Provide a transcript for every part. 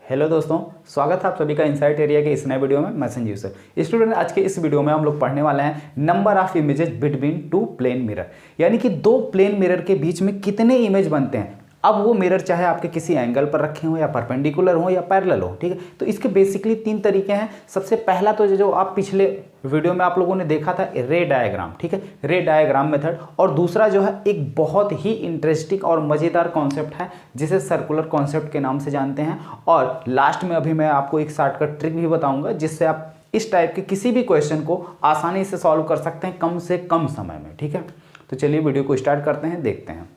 Hello दोस्तों, स्वागत है आप सभी का इनसाइट एरिया के इस नए वीडियो में। मैं संजीव सर। स्टूडेंट, आज के इस वीडियो में हम लोग पढ़ने वाले हैं number of images between two plane mirror, यानी कि दो प्लेन मिरर के बीच में कितने इमेज बनते हैं। अब वो मिरर चाहे आपके किसी एंगल पर रखे हों या परपेंडिकुलर हो या पैरेलल हो, ठीक है। तो इसके बेसिकली तीन तरीके हैं। सबसे पहला तो जो आप पिछले वीडियो में आप लोगों ने देखा था, रे डायग्राम, ठीक है, रे डायग्राम मेथड। और दूसरा जो है एक बहुत ही इंटरेस्टिंग और मज़ेदार कॉन्सेप्ट है जिसे सर्कुलर कॉन्सेप्ट के नाम से जानते हैं। और लास्ट में अभी मैं आपको एक शॉर्टकट ट्रिक भी बताऊंगा जिससे आप इस टाइप के किसी भी क्वेश्चन को आसानी से सॉल्व कर सकते हैं कम से कम समय में, ठीक है। तो चलिए वीडियो को स्टार्ट करते हैं, देखते हैं।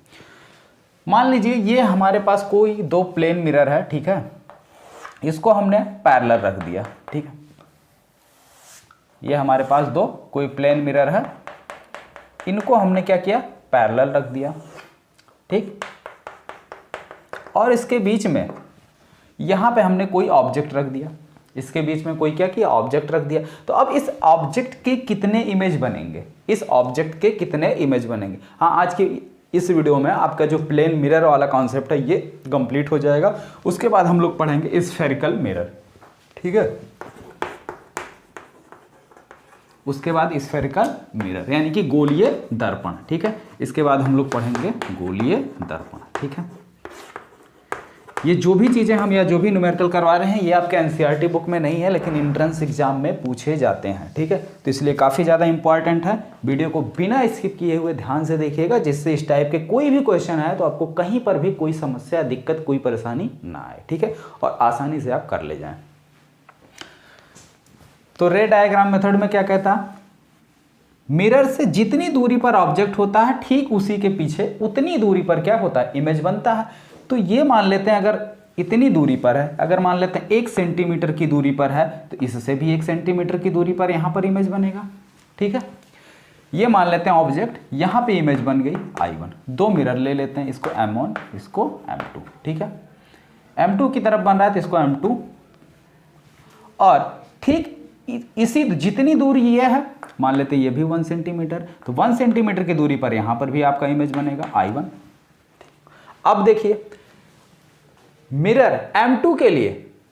मान लीजिए ये हमारे पास कोई दो प्लेन मिरर है, ठीक है। इसको हमने पैरेलल रख दिया, ठीक है। ये हमारे पास दो कोई प्लेन मिरर है, इनको हमने क्या किया, पैरेलल रख दिया, ठीक। और इसके बीच में यहां पे हमने कोई ऑब्जेक्ट रख दिया, इसके बीच में कोई क्या किया, ऑब्जेक्ट रख दिया। तो अब इस ऑब्जेक्ट के कितने इमेज बनेंगे, इस ऑब्जेक्ट के कितने इमेज बनेंगे। हाँ, आज की इस वीडियो में आपका जो प्लेन मिरर वाला कॉन्सेप्ट है ये कंप्लीट हो जाएगा। उसके बाद हम लोग पढ़ेंगे स्फेरिकल मिरर, ठीक है। उसके बाद स्फेरिकल मिरर यानी कि गोलीय दर्पण, ठीक है। इसके बाद हम लोग पढ़ेंगे गोलीय दर्पण, ठीक है। ये जो भी चीज़ें हम या जो भी न्यूमेरिकल करवा रहे हैं ये आपके एनसीईआरटी बुक में नहीं है, लेकिन एंट्रेंस एग्जाम में पूछे जाते हैं, ठीक है। तो इसलिए काफ़ी ज़्यादा इंपॉर्टेंट है। वीडियो को बिना स्किप किए हुए ध्यान से देखिएगा, जिससे इस टाइप के कोई भी क्वेश्चन आए तो आपको कहीं पर भी कोई समस्या, दिक्कत, कोई परेशानी ना आए, ठीक है, और आसानी से आप कर ले जाएं। तो रे डायग्राम मेथड में क्या कहता है, मिरर से जितनी दूरी पर ऑब्जेक्ट होता है ठीक उसी के पीछे उतनी दूरी पर क्या होता है, इमेज बनता है। तो ये मान लेते हैं अगर इतनी दूरी पर है, अगर मान लेते हैं 1 सेंटीमीटर की दूरी पर है तो इससे भी 1 सेंटीमीटर की दूरी पर यहाँ पर इमेज बनेगा, ठीक है। ये मान लेते हैं ऑब्जेक्ट, यहाँ पे इमेज बन गई I1। दो मिरर ले लेते हैं, इसको M1, इसको M2, ठीक है। M2 की तरफ बन रहा है तो इसको M2, और ठीक इसी जितनी दूरी ये है मान लेते हैं ये भी 1 सेंटीमीटर, तो 1 सेंटीमीटर की दूरी पर यहाँ पर भी आपका इमेज बनेगा I1। अब देखिए मिरर M2 के लिए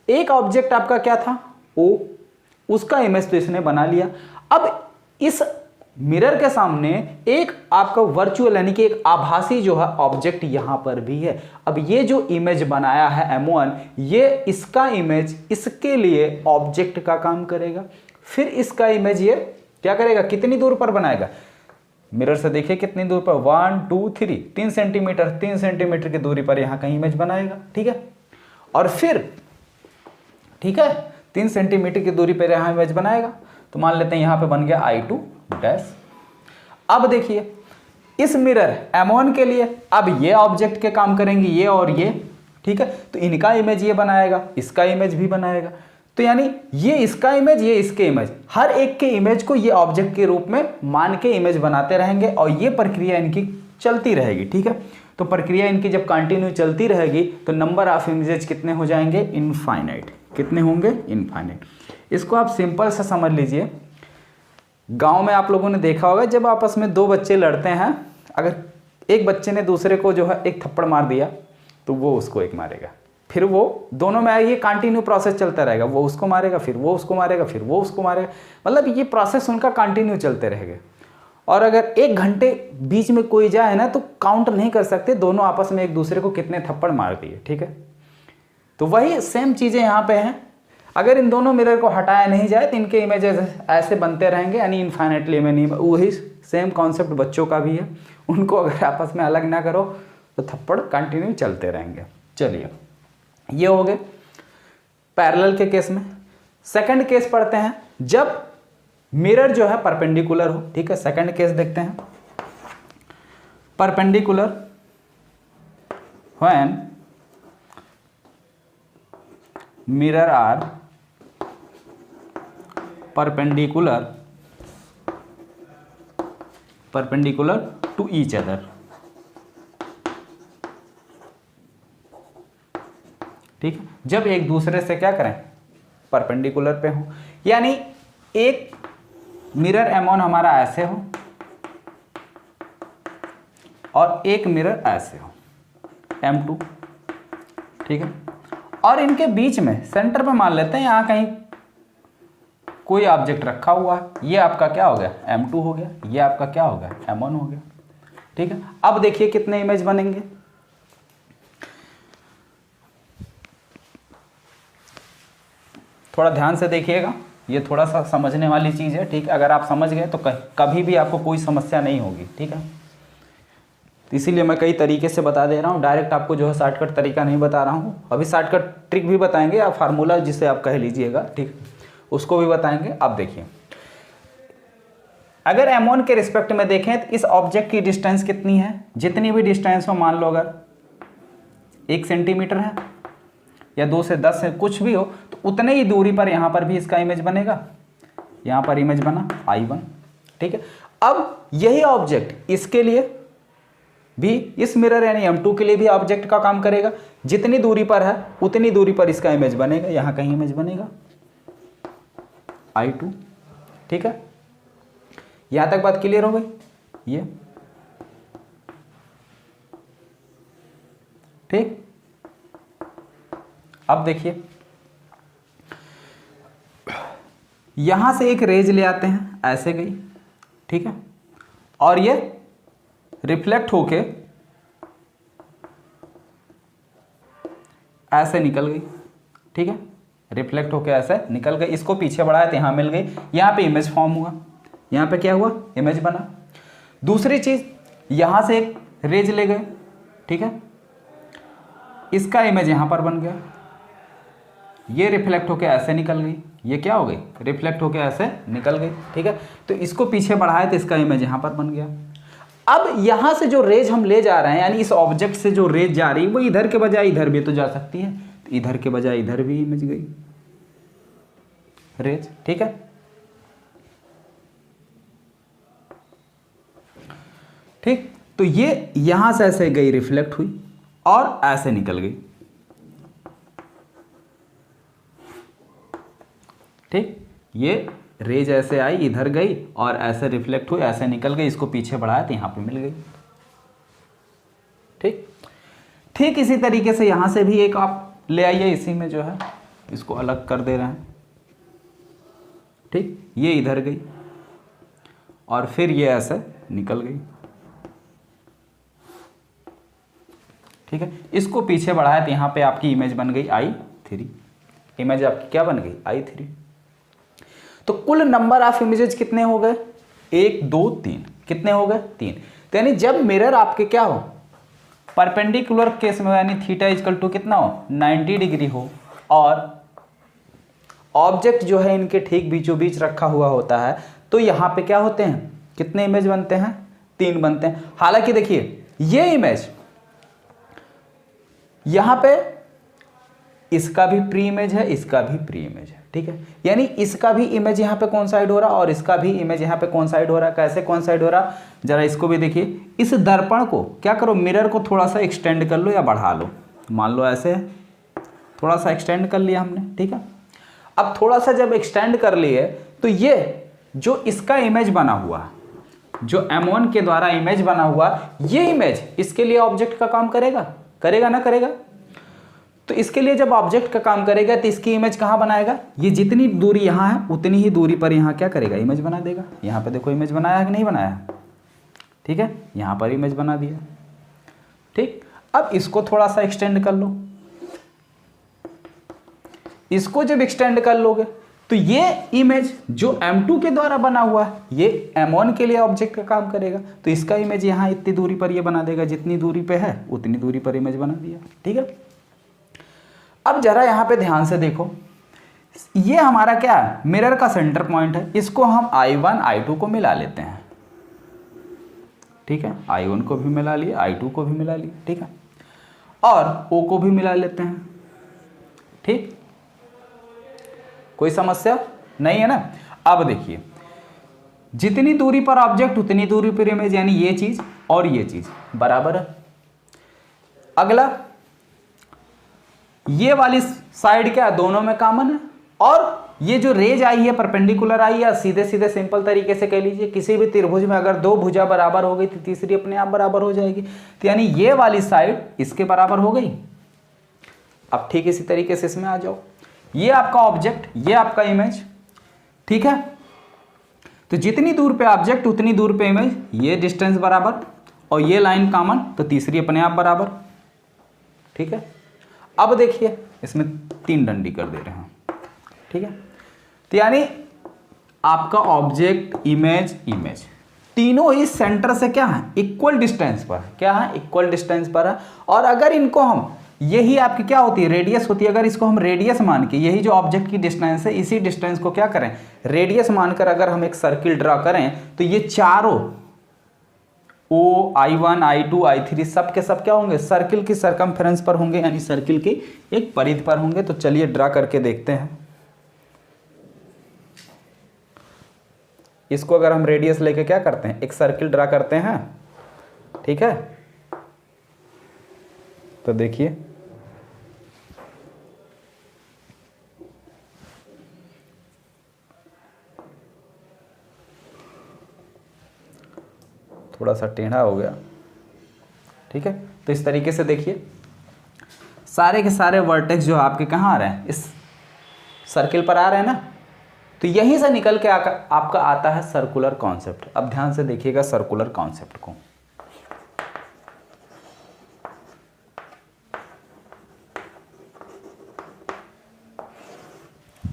एक ऑब्जेक्ट आपका क्या था, O, उसका इमेज तो इसने बना लिया। अब इस मिरर के सामने एक आपका वर्चुअल यानी कि एक आभासी जो है ऑब्जेक्ट यहां पर भी है। अब ये जो इमेज बनाया है M1, ये इसका इमेज इसके लिए ऑब्जेक्ट का काम करेगा। फिर इसका इमेज ये क्या करेगा, कितनी दूर पर बनाएगा, मिरर से देखिए कितनी दूर पर, 1 2 3 3 सेंटीमीटर, 3 सेंटीमीटर की दूरी पर यहां कहीं इमेज बनाएगा, ठीक है। और फिर ठीक है 3 सेंटीमीटर की दूरी पर यहां इमेज बनाएगा, तो मान लेते हैं यहां पे बन गया I2 डैश। अब देखिए इस मिरर M1 के लिए अब ये ऑब्जेक्ट के काम करेंगे, ये और ये, ठीक है। तो इनका इमेज ये बनाएगा, इसका इमेज भी बनाएगा। तो यानी ये इसका इमेज, ये इसके इमेज, हर एक के इमेज को ये ऑब्जेक्ट के रूप में मान के इमेज बनाते रहेंगे और ये प्रक्रिया इनकी चलती रहेगी, ठीक है। तो प्रक्रिया इनकी जब कंटिन्यू चलती रहेगी तो नंबर ऑफ इमेजेस कितने हो जाएंगे, इनफाइनाइट। कितने होंगे, इनफाइनाइट। इसको आप सिंपल सा समझ लीजिए, गांव में आप लोगों ने देखा होगा जब आपस में दो बच्चे लड़ते हैं, अगर एक बच्चे ने दूसरे को जो है एक थप्पड़ मार दिया तो वो उसको एक मारेगा, फिर वो दोनों में ये कंटिन्यू प्रोसेस चलता रहेगा, वो उसको मारेगा, फिर वो उसको मारेगा, फिर वो उसको मारेगा, मतलब ये प्रोसेस उनका कंटिन्यू चलते रहेगा। और अगर 1 घंटे बीच में कोई जाए ना तो काउंट नहीं कर सकते दोनों आपस में एक दूसरे को कितने थप्पड़ मार दिए, ठीक है। तो वही सेम चीज़ें यहाँ पे हैं। अगर इन दोनों मिरर को हटाया नहीं जाए तो इनके इमेजेस ऐसे बनते रहेंगे, यानी इनफाइनाइटली इमेज नहीं। वही सेम कॉन्सेप्ट बच्चों का भी है, उनको अगर आपस में अलग ना करो तो थप्पड़ कंटिन्यू चलते रहेंगे। चलिए ये हो गए पैरेलल के केस में। सेकंड केस पढ़ते हैं जब मिरर जो है परपेंडिकुलर हो, ठीक है। सेकंड केस देखते हैं, perpendicular when mirror are perpendicular to each other, ठीक है। जब एक दूसरे से क्या करें, परपेंडिकुलर पे हो, यानी एक मिरर M1 हमारा ऐसे हो और एक मिरर ऐसे हो M2, ठीक है। और इनके बीच में सेंटर पे मान लेते हैं यहाँ कहीं कोई ऑब्जेक्ट रखा हुआ है। ये आपका क्या हो गया, M2 हो गया, ये आपका क्या हो गया, M1 हो गया। ठीक है, अब देखिए कितने इमेज बनेंगे। थोड़ा ध्यान से देखिएगा, ये थोड़ा सा समझने वाली चीज़ है। ठीक है, अगर आप समझ गए तो कभी भी आपको कोई समस्या नहीं होगी। ठीक है, तो इसीलिए मैं कई तरीके से बता दे रहा हूँ, डायरेक्ट आपको जो है शॉर्टकट तरीका नहीं बता रहा हूँ। अभी शॉर्टकट ट्रिक भी बताएंगे या फार्मूला जिसे आप कह लीजिएगा, ठीक, उसको भी बताएंगे। अब देखिए, अगर M1 के रिस्पेक्ट में देखें तो इस ऑब्जेक्ट की डिस्टेंस कितनी है, जितनी भी डिस्टेंस हो, मान लो अगर 1 सेंटीमीटर है या 2 से 10 है, कुछ भी हो, तो उतने ही दूरी पर यहाँ पर भी इसका इमेज बनेगा। यहाँ पर इमेज बना I1। ठीक है, अब यही ऑब्जेक्ट इसके लिए भी, इस मिरर यानी M2 के लिए भी ऑब्जेक्ट का काम करेगा। जितनी दूरी पर है उतनी दूरी पर इसका इमेज बनेगा, यहाँ कहीं इमेज बनेगा I2। ठीक है, यहां तक बात क्लियर हो गई ये। ठीक, अब देखिए, यहां से एक रेज ले आते हैं, ऐसे गई। ठीक है, और ये रिफ्लेक्ट होके ऐसे निकल गई। ठीक है, रिफ्लेक्ट होके ऐसे निकल गई, इसको पीछे बढ़ाया तो यहां मिल गई, यहां पे इमेज फॉर्म हुआ, यहां पे क्या हुआ, इमेज बना। दूसरी चीज, यहां से एक रेज ले गए। ठीक है, इसका इमेज यहां पर बन गया, ये रिफ्लेक्ट होके ऐसे निकल गई, ये क्या हो गई, रिफ्लेक्ट होके ऐसे निकल गई। ठीक है, तो इसको पीछे बढ़ाए तो इसका इमेज यहां पर बन गया। अब यहां से जो रेज हम ले जा रहे हैं, यानी इस ऑब्जेक्ट से जो रेज जा रही है वो इधर के बजाय इधर भी तो जा सकती है, तो इधर के बजाय इधर भी इमेज गई रेज। ठीक है, ठीक, तो ये यहां से ऐसे गई, रिफ्लेक्ट हुई और ऐसे निकल गई। ठीक, ये रेज ऐसे आई, इधर गई और ऐसे रिफ्लेक्ट हुई, ऐसे निकल गई, इसको पीछे बढ़ाया तो यहां पे मिल गई। ठीक, ठीक इसी तरीके से यहां से भी एक आप ले आइए, इसी में जो है इसको अलग कर दे रहे हैं। ठीक, ये इधर गई और फिर ये ऐसे निकल गई। ठीक है, इसको पीछे बढ़ाया तो यहां पे आपकी इमेज बन गई I3। इमेज आपकी क्या बन गई, I3। तो कुल नंबर ऑफ इमेजेस कितने हो गए, 1 2 3, कितने हो गए, 3। तो यानी जब मिरर आपके क्या हो, परपेंडिकुलर केस में, यानी थीटा इक्वल टू कितना हो, 90 डिग्री हो, और ऑब्जेक्ट जो है इनके ठीक बीचों बीच रखा हुआ होता है, तो यहां पे क्या होते हैं, कितने इमेज बनते हैं, 3 बनते हैं। हालांकि देखिए, ये इमेज यहां पे इसका भी प्री इमेज है, इसका भी प्री इमेज है। ठीक है, यानी इसका भी इमेज यहां पे कोइंसाइड हो रहा और इसका भी इमेज यहां पे कोइंसाइड हो रहा। कैसे कोइंसाइड हो रहा, जरा इसको भी देखिए। इस दर्पण को क्या करो, मिरर को थोड़ा सा एक्सटेंड कर लो या बढ़ा लो, मान लो ऐसे है, थोड़ा सा एक्सटेंड कर लिया हमने। ठीक है, अब थोड़ा सा जब एक्सटेंड कर लिए तो ये जो इसका इमेज बना हुआ, जो M1 के द्वारा इमेज बना हुआ, ये इमेज इसके लिए ऑब्जेक्ट का काम करेगा, करेगा ना करेगा। तो इसके लिए जब ऑब्जेक्ट का काम करेगा तो इसकी इमेज कहां बनाएगा, ये जितनी दूरी यहां है उतनी ही दूरी पर यहां क्या करेगा, इमेज बना देगा। यहां पे देखो इमेज बनाया कि नहीं बनाया। ठीक है, यहां पर इमेज बना दिया। ठीक, अब इसको थोड़ा सा एक्सटेंड कर लो। इसको जब एक्सटेंड कर लोगे तो ये इमेज जो M2 के द्वारा बना हुआ है, ये M1 के लिए ऑब्जेक्ट का काम करेगा। तो इसका इमेज यहां इतनी दूरी पर ये बना देगा, जितनी दूरी पे है उतनी दूरी पर इमेज बना दिया। ठीक है, अब जरा यहां पे ध्यान से देखो, ये हमारा क्या है, मिरर का सेंटर पॉइंट है। इसको हम I1 I2 को मिला लेते हैं। ठीक है, I1 को भी मिला लिए, I2 को भी मिला लिए। ठीक है, और O को भी मिला लेते हैं। ठीक, कोई समस्या नहीं है ना। अब देखिए, जितनी दूरी पर ऑब्जेक्ट उतनी दूरी पर इमेज, यानी ये चीज और ये चीज बराबर है। अगला, ये वाली साइड क्या, दोनों में कॉमन है, और ये जो रेज आई है परपेंडिकुलर आई है, सीधे सीधे सिंपल तरीके से कह लीजिए, किसी भी त्रिभुज में अगर 2 भुजा बराबर हो गई तो तीसरी अपने आप बराबर हो जाएगी। तो यानी ये वाली साइड इसके बराबर हो गई, अब ठीक इसी तरीके से इसमें आ जाओ, ये आपका ऑब्जेक्ट, ये आपका इमेज, ठीक है। तो जितनी दूर पे ऑब्जेक्ट उतनी दूर पे इमेज, ये डिस्टेंस बराबर और ये लाइन कॉमन, तो तीसरी अपने आप बराबर, ठीक है। अब देखिए इसमें 3 डंडी कर दे रहे हैं, ठीक है। तो यानी आपका ऑब्जेक्ट, इमेज, इमेज तीनों इस सेंटर से क्या है, इक्वल डिस्टेंस पर, क्या है, इक्वल डिस्टेंस पर है। और अगर इनको हम, यही आपकी क्या होती है, रेडियस होती है, अगर इसको हम रेडियस मान के, यही जो ऑब्जेक्ट की डिस्टेंस है, इसी डिस्टेंस को क्या करें, रेडियस मानकर अगर हम एक सर्किल ड्रा करें, तो ये चारों O, I1, I2, I3 सब के सब क्या होंगे, सर्किल की सरकमफेरेंस पर होंगे, यानी सर्किल की एक परिधि पर होंगे। तो चलिए ड्रा करके देखते हैं। इसको अगर हम रेडियस लेके क्या करते हैं, एक सर्किल ड्रा करते हैं, ठीक है। तो देखिए थोड़ा सा टेढ़ा हो गया, ठीक है। तो इस तरीके से देखिए सारे के सारे वर्टेक्स जो आपके कहाँ आ रहे हैं, इस सर्किल पर आ रहे हैं ना। तो यहीं से निकल के आपका आता है सर्कुलर कॉन्सेप्ट। अब ध्यान से देखिएगा सर्कुलर कॉन्सेप्ट को।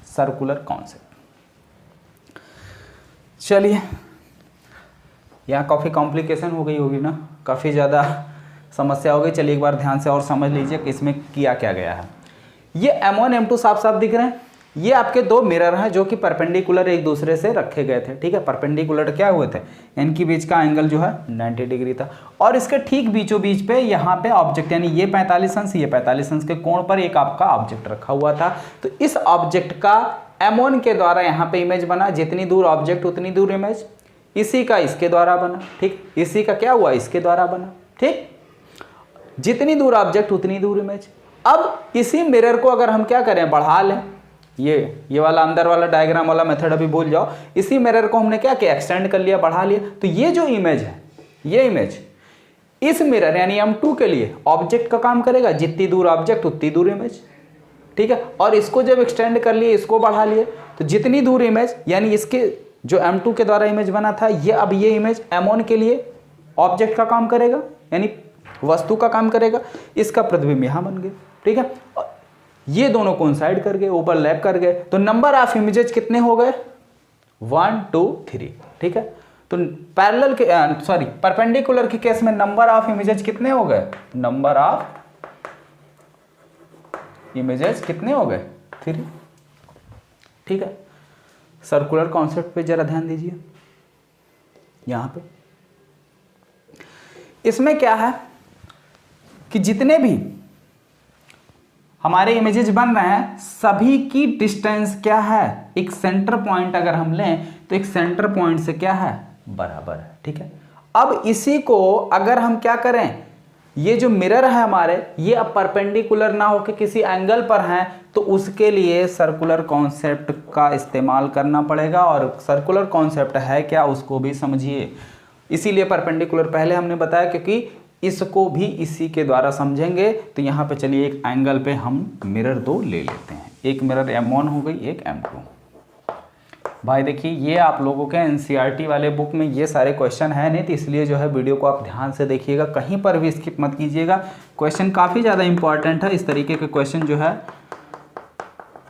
सर्कुलर कॉन्सेप्ट, चलिए यहाँ काफ़ी कॉम्प्लिकेशन हो गई होगी ना, काफ़ी ज़्यादा समस्या हो गई। चलिए एक बार ध्यान से और समझ लीजिए कि इसमें किया क्या गया है। ये M1 M2 साफ साफ दिख रहे हैं, ये आपके 2 मिरर हैं जो कि परपेंडिकुलर एक दूसरे से रखे गए थे, ठीक है। परपेंडिकुलर क्या हुए थे, इनके बीच का एंगल जो है 90 डिग्री था, और इसके ठीक बीचों बीच पे यहाँ पे ऑब्जेक्ट, यानी ये 45 अंश, ये 45 अंश के कोण पर एक आपका ऑब्जेक्ट रखा हुआ था। तो इस ऑब्जेक्ट का M1 के द्वारा यहाँ पे इमेज बना, जितनी दूर ऑब्जेक्ट उतनी दूर इमेज, इसी का इसके द्वारा बना, ठीक। इसी का क्या हुआ, इसके द्वारा बना, ठीक। जितनी दूर ऑब्जेक्ट उतनी दूर इमेज। अब इसी मिरर को अगर हम क्या करें, बढ़ा लें, ये वाला अंदर वाला डायग्राम वाला मेथड अभी भूल जाओ। इसी मिरर को हमने क्या किया, एक्सटेंड कर लिया, बढ़ा लिया। तो ये जो इमेज है, ये इमेज इस मिरर यानी M2 के लिए ऑब्जेक्ट का काम करेगा, जितनी दूर ऑब्जेक्ट उतनी दूर इमेज, ठीक है। और इसको जब एक्सटेंड कर लिए, इसको बढ़ा लिए, तो जितनी दूर इमेज, यानी इसके जो M2 के द्वारा इमेज बना था, ये अब ये इमेज M1 के लिए ऑब्जेक्ट का काम करेगा, यानी वस्तु का काम करेगा। इसका प्रतिबिंब यहाँ बन गया, ठीक है। ये दोनों कोइंसाइड कर गए, ओवरलैप कर गए, तो नंबर ऑफ इमेजेस कितने हो गए, 1 2 3, ठीक है। तो पैरेलल के सॉरी परपेंडिकुलर के केस में नंबर ऑफ इमेजेस कितने हो गए, नंबर ऑफ इमेजेस कितने हो गए, 3, ठीक है। सर्कुलर कॉन्सेप्ट पे जरा ध्यान दीजिए। यहां पे इसमें क्या है कि जितने भी हमारे इमेजेस बन रहे हैं, सभी की डिस्टेंस क्या है, एक सेंटर पॉइंट अगर हम लें तो एक सेंटर पॉइंट से क्या है, बराबर है, ठीक है। अब इसी को अगर हम क्या करें, ये जो मिरर है हमारे, ये अब परपेंडिकुलर ना होकर किसी एंगल पर हैं, तो उसके लिए सर्कुलर कॉन्सेप्ट का इस्तेमाल करना पड़ेगा। और सर्कुलर कॉन्सेप्ट है क्या, उसको भी समझिए। इसीलिए परपेंडिकुलर पहले हमने बताया, क्योंकि इसको भी इसी के द्वारा समझेंगे। तो यहाँ पे चलिए एक एंगल पे हम मिरर 2 ले लेते हैं। एक मिरर M1 हो गई, एक M2। भाई देखिए ये आप लोगों के NCERT वाले बुक में ये सारे क्वेश्चन है नहीं, तो इसलिए जो है वीडियो को आप ध्यान से देखिएगा, कहीं पर भी स्किप मत कीजिएगा। क्वेश्चन काफ़ी ज़्यादा इंपॉर्टेंट है। इस तरीके के क्वेश्चन जो है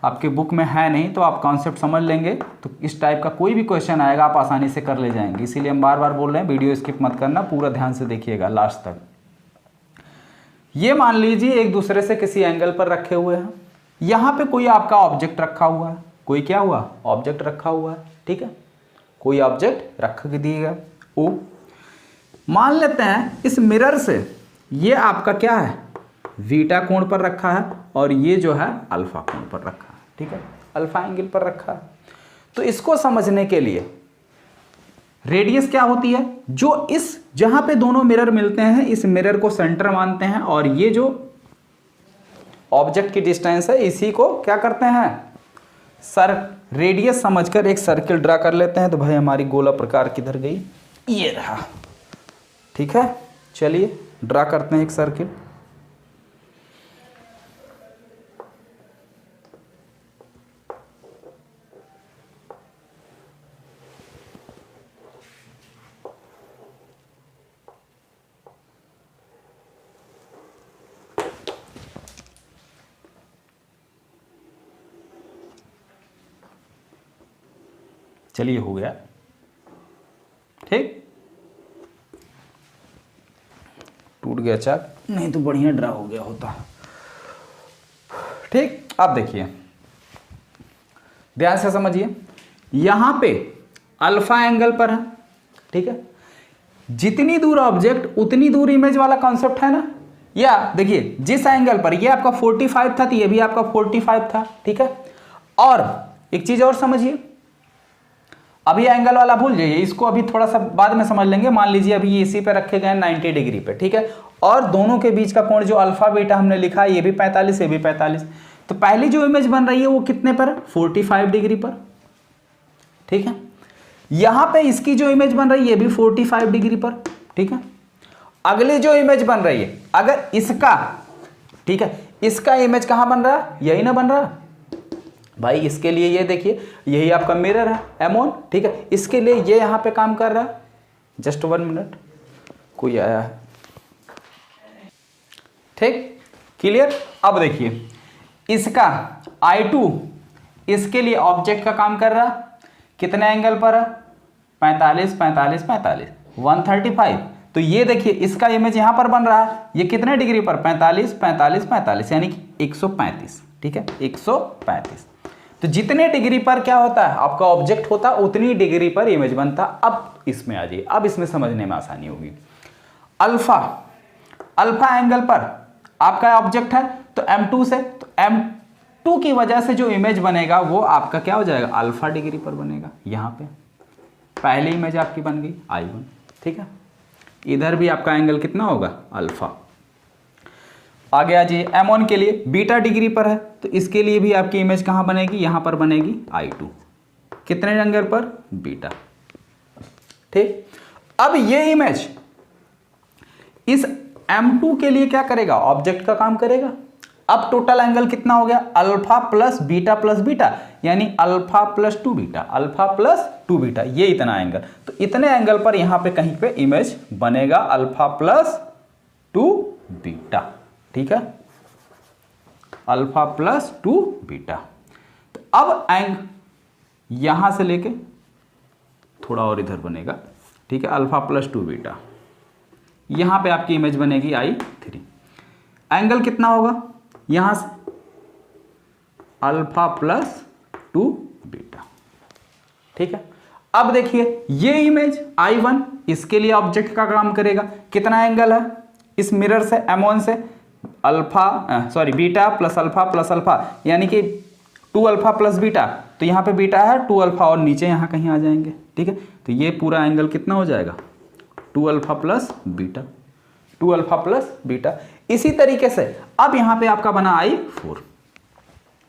आपके बुक में है नहीं, तो आप कॉन्सेप्ट समझ लेंगे तो इस टाइप का कोई भी क्वेश्चन आएगा आप आसानी से कर ले जाएंगे। इसीलिए हम बार बार बोल रहे हैं वीडियो स्किप मत करना, पूरा ध्यान से देखिएगा लास्ट तक। ये मान लीजिए एक दूसरे से किसी एंगल पर रखे हुए हैं, यहाँ पे कोई आपका ऑब्जेक्ट रखा हुआ है, कोई क्या हुआ, ऑब्जेक्ट रखा हुआ है, ठीक है। कोई ऑब्जेक्ट रख दिएगा ओ, मान लेते हैं इस मिरर से ये आपका क्या है, बीटा कोण पर रखा है, और ये जो है अल्फा कोण पर रखा है, ठीक है, अल्फा एंगल पर रखा है। तो इसको समझने के लिए रेडियस क्या होती है, जो इस जहां पे दोनों मिरर मिलते हैं, इस मिरर को सेंटर मानते हैं, और ये जो ऑब्जेक्ट की डिस्टेंस है, इसी को क्या करते हैं, सर रेडियस समझकर एक सर्किल ड्रा कर लेते हैं। तो भाई हमारी गोला प्रकार किधर गई, ये रहा, ठीक है। चलिए ड्रा करते हैं एक सर्किल। चलिए हो गया, ठीक, टूट गया चाक, नहीं तो बढ़िया ड्रा हो गया होता, ठीक। अब देखिए ध्यान से समझिए, यहां पे अल्फा एंगल पर है, ठीक है, जितनी दूर ऑब्जेक्ट उतनी दूर इमेज वाला कॉन्सेप्ट है ना। या देखिए जिस एंगल पर ये आपका 45 था तो ये भी आपका 45 था, ठीक है। और एक चीज और समझिए, अभी एंगल वाला भूल जाइए, इसको अभी थोड़ा सा बाद में समझ लेंगे। मान लीजिए अभी ये इसी पे रखे गए 90 डिग्री पे, ठीक है, और दोनों के बीच का कोण जो अल्फा बीटा हमने लिखा है, ये भी 45, ये भी 45, तो पहली जो इमेज बन रही है वो कितने पर, 45 डिग्री पर, ठीक है। यहां पे इसकी जो इमेज बन रही है ये भी 45 डिग्री पर, ठीक है। अगली जो इमेज बन रही है, अगर इसका, ठीक है, इसका इमेज कहां बन रहा है, यही ना बन रहा भाई। इसके लिए ये देखिए, यही आपका मिरर है M1, ठीक है, इसके लिए ये यहां पे काम कर रहा है। जस्ट 1 मिनट, कोई आया है, ठीक, क्लियर। अब देखिए इसका I2 इसके लिए ऑब्जेक्ट का काम कर रहा, कितने एंगल पर है, 45 45 45, 135। तो ये देखिए इसका इमेज यहां पर बन रहा है, ये कितने डिग्री पर, 45 45 45, यानी कि 135, ठीक है, 135। तो जितने डिग्री पर क्या होता है आपका ऑब्जेक्ट होता है, उतनी डिग्री पर इमेज बनता। अब इसमें आ जाइए, अब इसमें समझने में आसानी होगी। अल्फा एंगल पर आपका ऑब्जेक्ट है तो M2 से, तो M2 की वजह से जो इमेज बनेगा वो आपका क्या हो जाएगा, अल्फा डिग्री पर बनेगा। यहां पे पहली इमेज आपकी बन गई I1, ठीक है। इधर भी आपका एंगल कितना होगा, अल्फा। आगे आ जाइए, M1 के लिए बीटा डिग्री पर है, तो इसके लिए भी आपकी इमेज कहां बनेगी, यहां पर बनेगी I2, कितने एंगल पर, बीटा, ठीक। अब ये इमेज इस M2 के लिए क्या करेगा, ऑब्जेक्ट का काम करेगा। अब टोटल एंगल कितना हो गया, अल्फा प्लस बीटा, यानी alpha plus 2 beta, alpha plus 2 beta, ये इतना एंगल। तो इतने एंगल पर यहां पे कहीं पे इमेज बनेगा अल्फा प्लस 2 बीटा, ठीक है, अल्फा प्लस 2 बीटा। तो अब यहां से लेके थोड़ा और इधर बनेगा, ठीक है, अल्फा प्लस 2 बीटा, यहां पे आपकी इमेज बनेगी I3। एंगल कितना होगा, यहां से अल्फा प्लस 2 बीटा, ठीक है। अब देखिए ये इमेज I1 इसके लिए ऑब्जेक्ट का काम करेगा, कितना एंगल है इस मिरर से, M1 से, बीटा प्लस अल्फा, यानी कि 2 अल्फा प्लस बीटा, तो यहां पे बीटा है 2 अल्फा और नीचे यहां कहीं आ जाएंगे, ठीक है। तो ये पूरा एंगल कितना हो जाएगा, 2 alpha plus beta, 2 alpha plus beta. इसी तरीके से अब यहां पे आपका बना I4,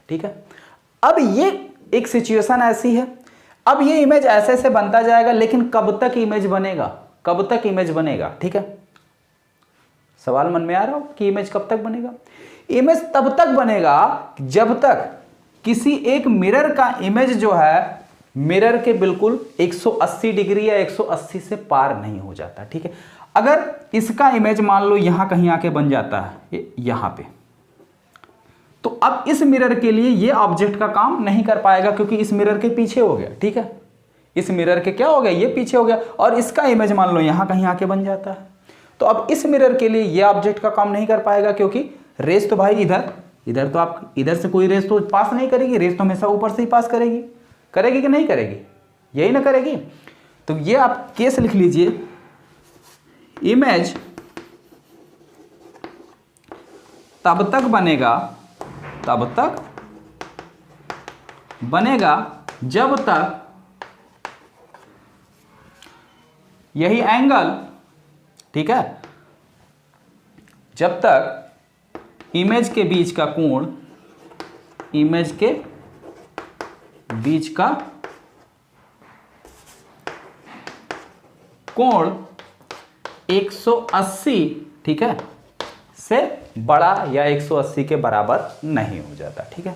ठीक है। अब ये एक सिचुएशन ऐसी है, अब ये इमेज ऐसे ऐसे बनता जाएगा, लेकिन कब तक इमेज बनेगा, कब तक इमेज बनेगा, ठीक है। सवाल मन में आ रहा हो कि इमेज कब तक बनेगा। इमेज तब तक बनेगा जब तक किसी एक मिरर का इमेज जो है मिरर के बिल्कुल 180 डिग्री या 180 से पार नहीं हो जाता, ठीक है। अगर इसका इमेज मान लो यहां कहीं आके बन जाता है यहां पे, तो अब इस मिरर के लिए ये ऑब्जेक्ट का काम नहीं कर पाएगा, क्योंकि इस मिरर के पीछे हो गया, ठीक है। इस मिरर के क्या हो गया, ये पीछे हो गया, और इसका इमेज मान लो यहां कहीं आके बन जाता है, तो अब इस मिरर के लिए ये ऑब्जेक्ट का काम नहीं कर पाएगा, क्योंकि रेस तो भाई इधर तो आप इधर से कोई रेस तो पास नहीं करेगी, रेस तो हमेशा ऊपर से ही पास करेगी कि नहीं करेगी, यही ना करेगी। तो ये आप केस लिख लीजिए, इमेज तब तक बनेगा जब तक यही एंगल, ठीक है, जब तक इमेज के बीच का कोण, इमेज के बीच का कोण 180, ठीक है, से बड़ा या 180 के बराबर नहीं हो जाता, ठीक है।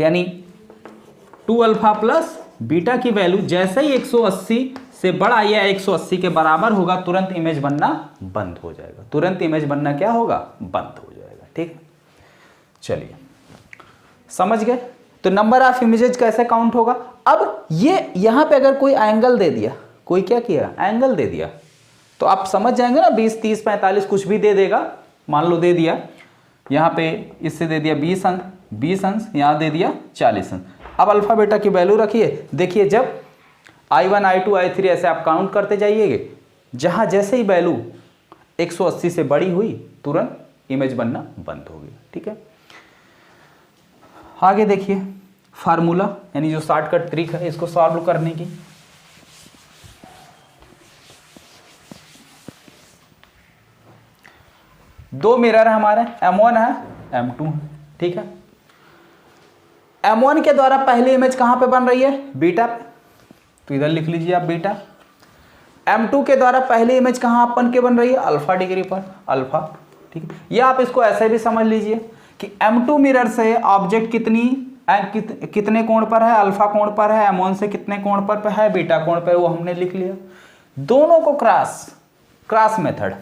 यानी 2 अल्फा प्लस बीटा की वैल्यू जैसे ही 180 से बड़ा या 180 के बराबर होगा, तुरंत इमेज बनना बंद हो जाएगा, तुरंत इमेज बनना क्या होगा, बंद हो जाएगा, ठीक है। चलिए समझ गए। तो नंबर ऑफ इमेजेस कैसे काउंट होगा? अब ये यहाँ पे अगर कोई एंगल दे दिया, कोई क्या किया, एंगल दे दिया, तो आप समझ जाएंगे ना, 20, 30, 45 कुछ भी दे देगा। मान लो दे दिया यहाँ पे, इससे दे दिया 20 अंश, यहाँ दे दिया 40 अंश। अब अल्फा बीटा की वैल्यू रखिए। देखिए जब I1, I2, I3 ऐसे आप काउंट करते जाइएगे, जहाँ जैसे ही वैल्यू 180 से बड़ी हुई तुरंत इमेज बनना बंद हो गई। ठीक है, आगे देखिए फार्मूला, यानी जो शॉर्टकट ट्रिक है इसको सॉल्व करने की। दो मिरर है हमारे, M1 है, M2 है। ठीक है, M1 के द्वारा पहली इमेज कहां पे बन रही है? बीटा पे, तो इधर लिख लीजिए आप बीटा। M2 के द्वारा पहली इमेज कहां अपन के बन रही है? अल्फा डिग्री पर, अल्फा। ठीक है, या आप इसको ऐसे भी समझ लीजिए कि M2 मिरर से ऑब्जेक्ट कितने कोण पर है? अल्फा कोण पर है। M1 से कितने कोण पर है? बीटा कोण पर। वो हमने लिख लिया। दोनों को क्रॉस मेथड।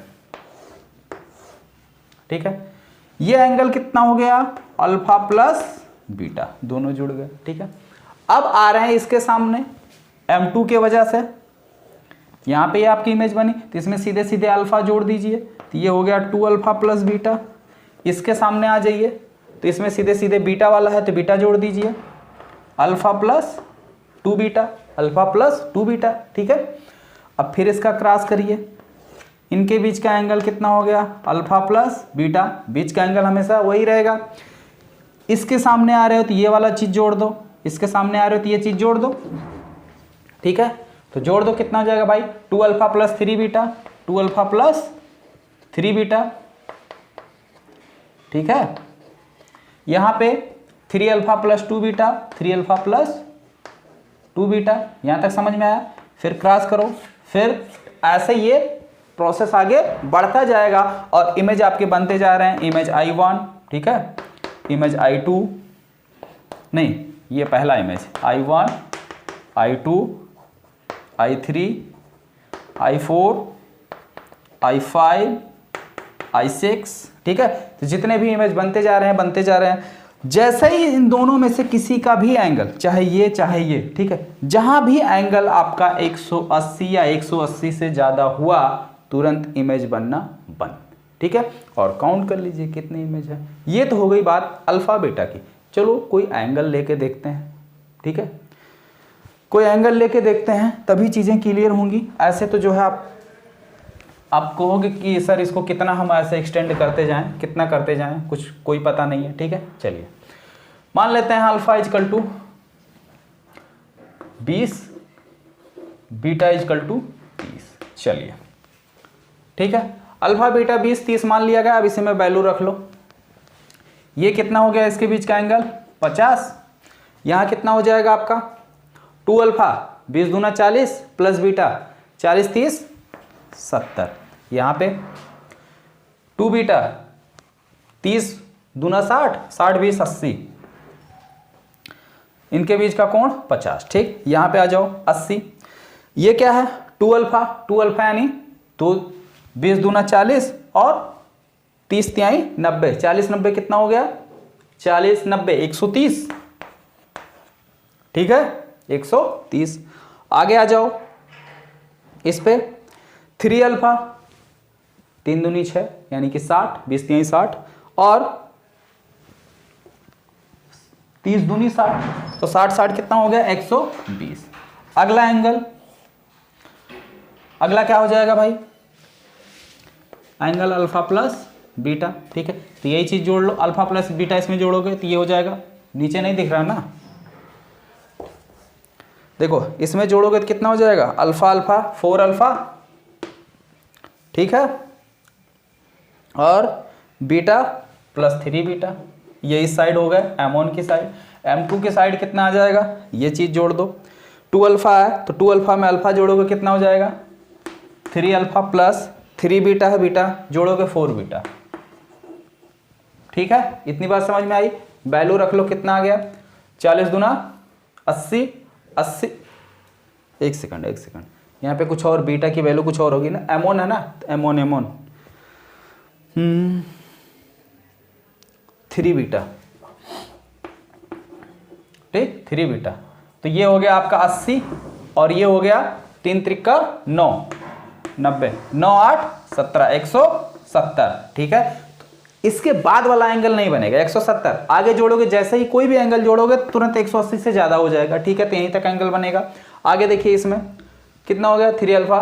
ठीक है, ये एंगल कितना हो गया? अल्फा प्लस बीटा, दोनों जुड़ गए। ठीक है, अब आ रहे हैं इसके सामने M2 के वजह से यहां पे आपकी इमेज बनी, तो इसमें सीधे सीधे अल्फा जोड़ दीजिए, तो ये हो गया 2 अल्फा प्लस बीटा। इसके सामने आ जाइए, तो इसमें सीधे सीधे बीटा वाला है, तो बीटा जोड़ दीजिए, alpha plus 2 beta, alpha plus 2 beta. ठीक है, अब फिर इसका क्रॉस करिए, इनके बीच का एंगल कितना हो गया? अल्फा प्लस बीटा, बीच का एंगल हमेशा वही रहेगा। इसके सामने आ रहे हो तो ये वाला चीज जोड़ दो, इसके सामने आ रहे हो तो ये चीज जोड़ दो। ठीक है, तो जोड़ दो, कितना हो जाएगा भाई? 2 alpha plus 3 beta, 2 alpha plus 3 beta. ठीक है, यहां पे 3 alpha plus 2 beta, 3 alpha plus 2 beta. यहां तक समझ में आया? फिर क्रॉस करो, फिर ऐसे ये प्रोसेस आगे बढ़ता जाएगा और इमेज आपके बनते जा रहे हैं। इमेज I1, ठीक है, इमेज I2, नहीं ये पहला image I1, I2, I3, I4, I5, I6। ठीक है, तो जितने भी इमेज बनते जा रहे हैं, जैसे ही इन दोनों में से किसी का भी एंगल, चाहे ये, ठीक है, जहां भी एंगल आपका 180 या 180 से ज्यादा हुआ, तुरंत इमेज बनना बंद। ठीक है, और काउंट कर लीजिए कितनी इमेज है। ये तो हो गई बात अल्फा बीटा की। चलो कोई एंगल लेके देखते हैं। ठीक है, कोई एंगल लेके देखते हैं, तभी चीजें क्लियर होंगी। ऐसे तो जो है आप कहोगे कि सर इसको कितना हम ऐसे एक्सटेंड करते जाएं, कितना करते जाएं, कुछ कोई पता नहीं है। ठीक है, चलिए मान लेते हैं alpha equal to 20, beta equal to 30। चलिए ठीक है, अल्फा बीटा 20, 30 मान लिया गया। अब इसे में वैल्यू रख लो। ये कितना हो गया इसके बीच का एंगल? 50। यहाँ कितना हो जाएगा आपका? 2 अल्फा 20 दूना 40 प्लस बीटा 40 30 70। यहाँ पे 2 बीटा 30 दूना 60 60 20 80। इनके बीच का कोण 50। ठीक, यहाँ पे आ जाओ 80। ये क्या है? 2 अल्फा यानी तो 20 दूना 40 और 30 तिहाई 90। 40 90 कितना हो गया? 40 90 130। ठीक है, 130। आगे आ जाओ इस पे 3 अल्फा 3 दूनी 6 यानी कि 60, 20 तिहाई 60 और 30 दूनी 60, तो 60 60 कितना हो गया? 120। अगला एंगल, अगला क्या हो जाएगा भाई? Angle alpha plus beta. ठीक है, तो यही चीज जोड़ लो, अल्फा प्लस बीटा इसमें जोड़ोगे तो ये हो जाएगा। नीचे नहीं दिख रहा ना, देखो इसमें जोड़ोगे तो कितना हो जाएगा? अल्फा अल्फा 4 अल्फा, ठीक है, और बीटा प्लस 3 बीटा। ये इस साइड हो गए M1 की साइड। M2 की साइड कितना आ जाएगा? ये चीज जोड़ दो। 2 अल्फा है तो 2 अल्फा में अल्फा जोड़ोगे कितना हो जाएगा? 3 अल्फा प्लस 3 बीटा है, बीटा जोड़ोगे 4 बीटा। ठीक है, इतनी बात समझ में आई? वैल्यू रख लो, कितना आ गया? 40 दूना 80 80। एक सेकंड यहाँ पे कुछ और, बीटा की वैल्यू कुछ और होगी ना, M1 है ना, M1 3 बीटा ठीक, 3 बीटा। तो ये हो गया आपका 80 और ये हो गया 3 त्रिका 9, 90, 9 8 17, 170। ठीक है, इसके बाद वाला एंगल नहीं बनेगा 170, आगे जोड़ोगे जैसे ही कोई भी एंगल जोड़ोगे तुरंत 180 से ज्यादा हो जाएगा। ठीक है, तो यहीं तक एंगल बनेगा। आगे देखिए इसमें कितना हो गया, 3 अल्फा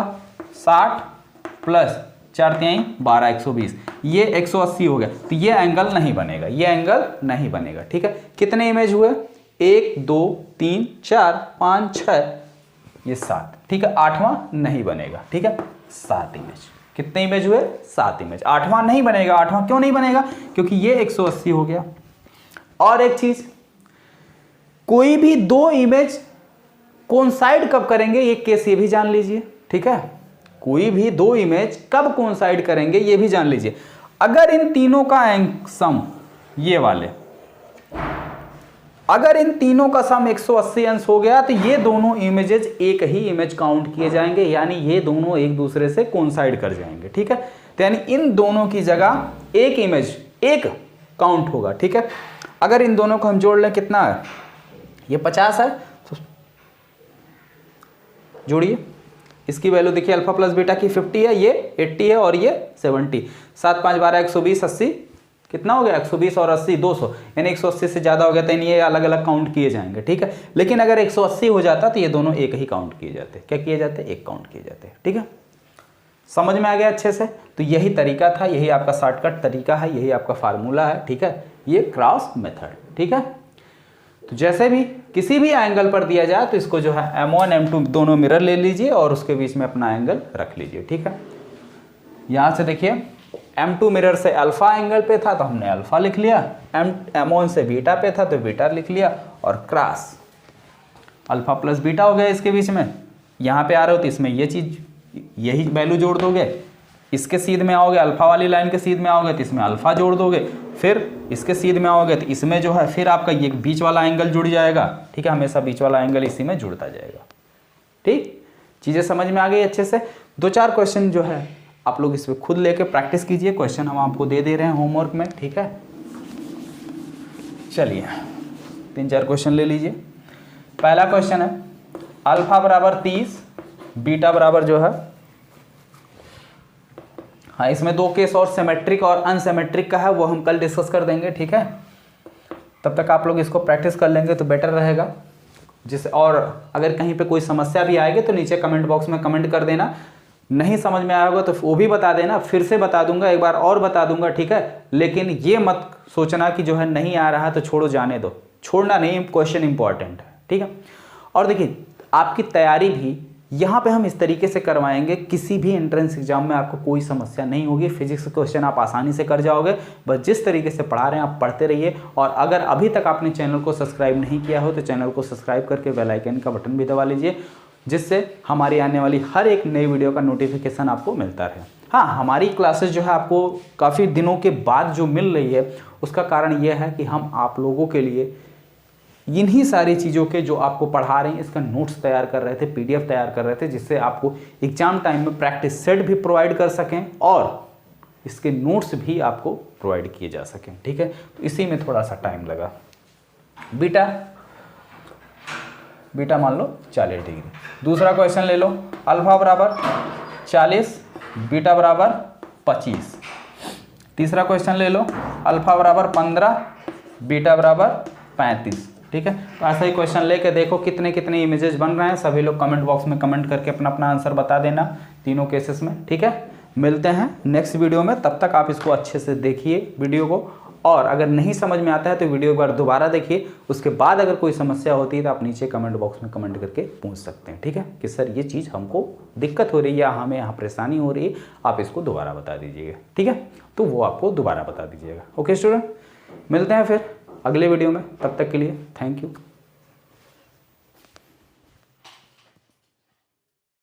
60 प्लस 4 तिहाई 12, 120, ये 180 हो गया। तो ये एंगल नहीं बनेगा, ये एंगल नहीं बनेगा। ठीक है, कितने इमेज हुए, 1 2 3 4 5 6, ये 7। ठीक है, 8वां नहीं बनेगा। ठीक है, 7 इमेज। कितने इमेज हुए, 7 इमेज। 8वां नहीं बनेगा। 8वां क्यों नहीं बनेगा, क्योंकि ये 180 हो गया। और एक चीज, कोई भी 2 इमेज कोइंसाइड कब करेंगे, ये केस ये भी जान लीजिए। ठीक है, कोई भी 2 इमेज कब कोइंसाइड करेंगे ये भी जान लीजिए। अगर इन तीनों का सम, ये वाले, अगर इन तीनों का सम 180 अंश हो गया तो ये दोनों इमेजेस एक ही इमेज काउंट किए जाएंगे, यानी ये दोनों एक दूसरे से कोइंसाइड कर जाएंगे। ठीक है, तो यानी इन दोनों की जगह एक इमेज एक काउंट होगा। ठीक है, अगर इन दोनों को हम जोड़ लें, कितना है, ये 50 है, तो जोड़िए, इसकी वैल्यू देखिए अल्फा प्लस बीटा की 50 है, ये 80 है और ये 70। 7 5 12 120, 80 कितना हो गया, 120 और 80 200, यानी 180 से ज़्यादा हो गया, तो ये अलग अलग काउंट किए जाएंगे। ठीक है, लेकिन अगर 180 हो जाता तो ये दोनों एक ही काउंट किए जाते। क्या किए जाते, एक काउंट किए जाते। ठीक है, समझ में आ गया अच्छे से। तो यही तरीका था, यही आपका शॉर्टकट तरीका है, यही आपका फार्मूला है। ठीक है, ये क्रॉस मेथड। ठीक है, तो जैसे भी किसी भी एंगल पर दिया जाए तो इसको जो है M1 M2 दोनों मिरर ले लीजिए और उसके बीच में अपना एंगल रख लीजिए। ठीक है, यहाँ से देखिए M2 मिरर से अल्फा एंगल पे था तो हमने अल्फा लिख लिया, M1 से बीटा पे था तो बीटा लिख लिया, और क्रॉस अल्फा प्लस बीटा हो गया इसके बीच में। यहाँ पे आ रहे हो तो इसमें ये चीज़, यही वैल्यू जोड़ दोगे, इसके सीध में आओगे, अल्फा वाली लाइन के सीध में आओगे तो इसमें अल्फा जोड़ दोगे, फिर इसके सीध में आओगे तो इसमें जो है फिर आपका ये बीच वाला एंगल जुड़ जाएगा। ठीक है, हमेशा बीच वाला एंगल इसी में जुड़ता जाएगा। ठीक, चीज़ें समझ में आ गई अच्छे से। 2-4 क्वेश्चन जो है आप लोग इस पर खुद लेके प्रैक्टिस कीजिए, क्वेश्चन हम आपको दे रहे हैं होमवर्क में। ठीक है, चलिए 3-4 क्वेश्चन ले लीजिए। पहला क्वेश्चन है, अल्फा बराबर 30, बीटा बराबर जो है, हाँ इसमें 2 केस और सिमेट्रिक और अनसिमेट्रिक का है, वो हम कल डिस्कस कर देंगे। ठीक है, तब तक आप लोग इसको प्रैक्टिस कर लेंगे तो बेटर रहेगा। जिससे, और अगर कहीं पे कोई समस्या भी आएगी तो नीचे कमेंट बॉक्स में कमेंट कर देना, नहीं समझ में आया होगा तो वो भी बता देना, फिर से बता दूंगा, एक बार और बता दूंगा। ठीक है, लेकिन ये मत सोचना कि जो है नहीं आ रहा तो छोड़ो, जाने दो, छोड़ना नहीं, क्वेश्चन इंपॉर्टेंट है। ठीक है, और देखिए आपकी तैयारी भी यहाँ पे हम इस तरीके से करवाएंगे, किसी भी एंट्रेंस एग्जाम में आपको कोई समस्या नहीं होगी। फिजिक्स क्वेश्चन आप आसानी से कर जाओगे, बस जिस तरीके से पढ़ा रहे हैं आप पढ़ते रहिए। और अगर अभी तक आपने चैनल को सब्सक्राइब नहीं किया हो तो चैनल को सब्सक्राइब करके बेल आइकन का बटन भी दबा लीजिए, जिससे हमारी आने वाली हर एक नई वीडियो का नोटिफिकेशन आपको मिलता रहे। हाँ, हमारी क्लासेस जो है आपको काफ़ी दिनों के बाद जो मिल रही है उसका कारण यह है कि हम आप लोगों के लिए इन्हीं सारी चीज़ों के जो आपको पढ़ा रहे हैं इसका नोट्स तैयार कर रहे थे, PDF तैयार कर रहे थे, जिससे आपको एग्जाम टाइम में प्रैक्टिस सेट भी प्रोवाइड कर सकें और इसके नोट्स भी आपको प्रोवाइड किए जा सकें। ठीक है, तो इसी में थोड़ा सा टाइम लगा। बीटा मान लो 40 डिग्री। दूसरा क्वेश्चन ले लो, अल्फा बराबर 40, बीटा बराबर 25। तीसरा क्वेश्चन ले लो, अल्फा बराबर 15, बीटा बराबर 35। ठीक है, तो ऐसा ही क्वेश्चन लेके देखो कितने कितने इमेजेस बन रहे हैं। सभी लोग कमेंट बॉक्स में कमेंट करके अपना अपना आंसर बता देना तीनों केसेस में। ठीक है, मिलते हैं नेक्स्ट वीडियो में, तब तक आप इसको अच्छे से देखिए वीडियो को, और अगर नहीं समझ में आता है तो वीडियो एक बार दोबारा देखिए। उसके बाद अगर कोई समस्या होती है तो आप नीचे कमेंट बॉक्स में कमेंट करके पूछ सकते हैं। ठीक है, कि सर ये चीज़ हमको दिक्कत हो रही है या हमें यहाँ परेशानी हो रही है, आप इसको दोबारा बता दीजिएगा। ठीक है, तो वो आपको दोबारा बता दीजिएगा। ओके स्टूडेंट, मिलते हैं फिर अगले वीडियो में, तब तक के लिए थैंक यू।